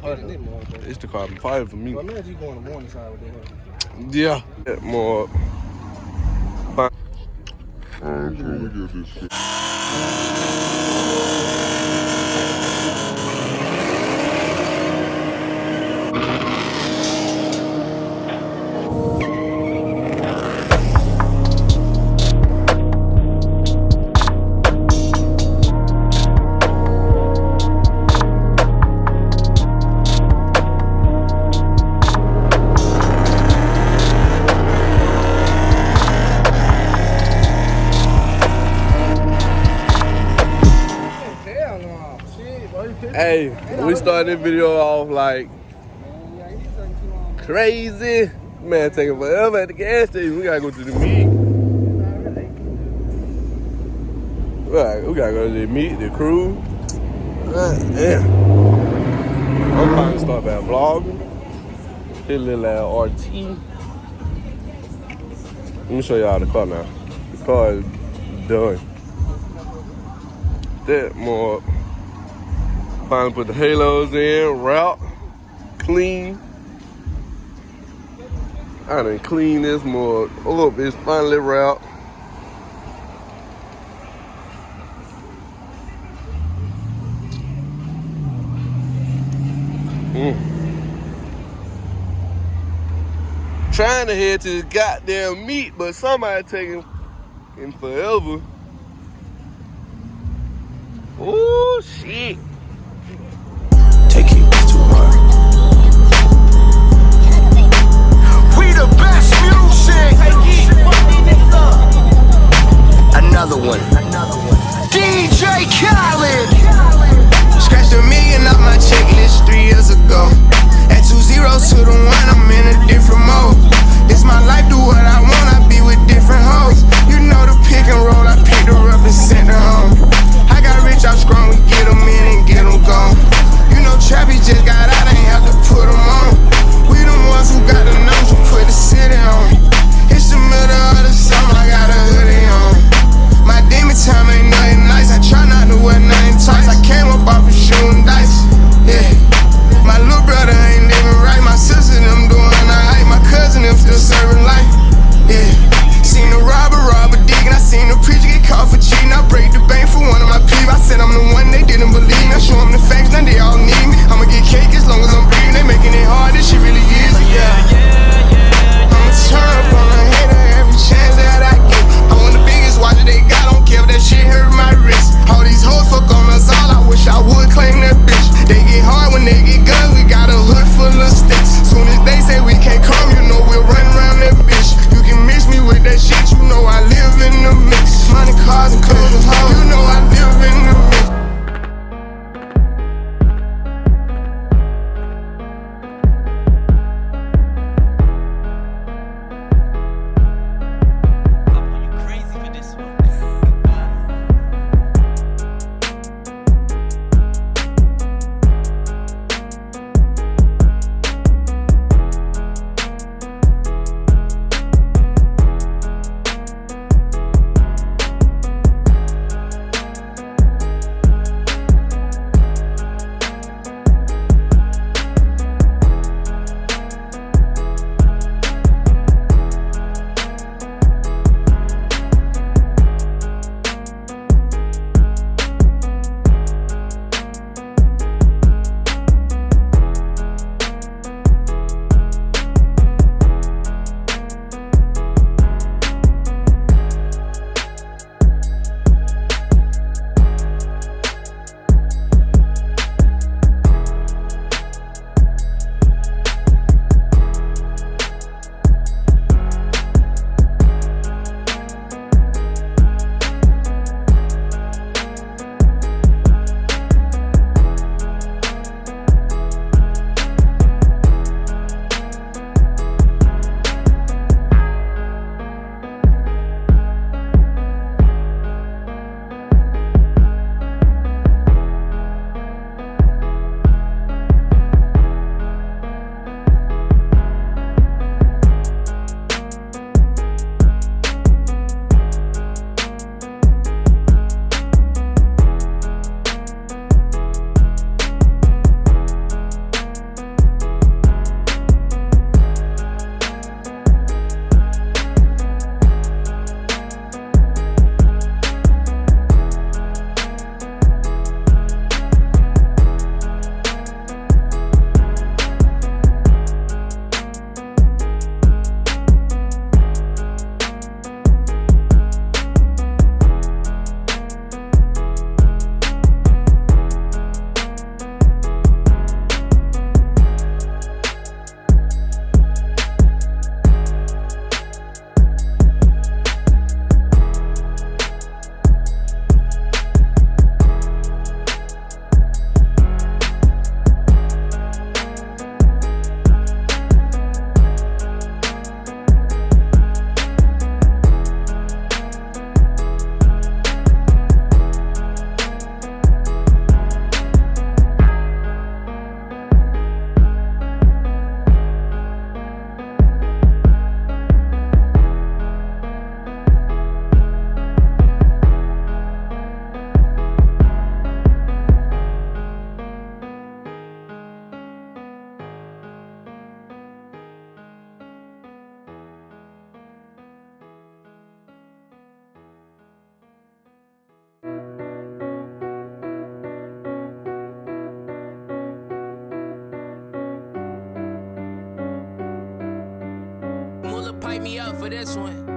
It's the carbon fiber for me. Well, imagine you go on the morning side with that. Yeah. More. Let me get this shit. Hey, we started this video off like crazy. Man, taking forever at the gas station. We gotta go to the meet. We gotta go to the meet, the crew. Damn. I'm trying to start back vlogging. Hit a little RT. Let me show y'all the car now. The car is done. That more. Finally put the halos in, route, clean. I done clean this more. Oh look, it's finally route. Trying to head to the goddamn meet, but somebody taking forever. Oh shit. Take it to work. We the best music. Another one. DJ Khaled. Scratched $1 million off my checklist 3 years ago. At 2 zeros to the 1, I'm in a different mode. It's my life, do what I want, I be with different hoes. You know the pick and roll, I picked her up and sent her home. I got rich out strong, we get them in and get them gone. You know Trappy just got out, I ain't have to put them on. We the ones who got the numbers, who put the city on. It's the middle of the summer, I got a hoodie on. My demon time ain't nothing nice, I try not to wear nothing tight. I came up off of shooting dice, yeah. My little brother ain't living right, my sister them doing alright. My cousin them still serving life, yeah. Seen a robber digging, I seen the preacher get caught for cheating. I break the bank for one of my people, I said I'm the one they didn't believe. Now show them the facts, now they all need me. I'ma get cake as long as I'm breathing, they making it hard, this shit really easy, yeah. I'ma turn up on a hater every chance that I get. I want the biggest watch that they got, don't care if that shit hurt my wrist. All these hoes fuck on us all, I wish I would claim that bitch. They get hard when they get guns, we got a hood full of sticks. Soon as they say we can't come, you know we'll run around that bitch. You can mix me with that shit, you know I live in the mix. Money, cars, and clothes and hoes, you know I live in the mix. hit me up for this one.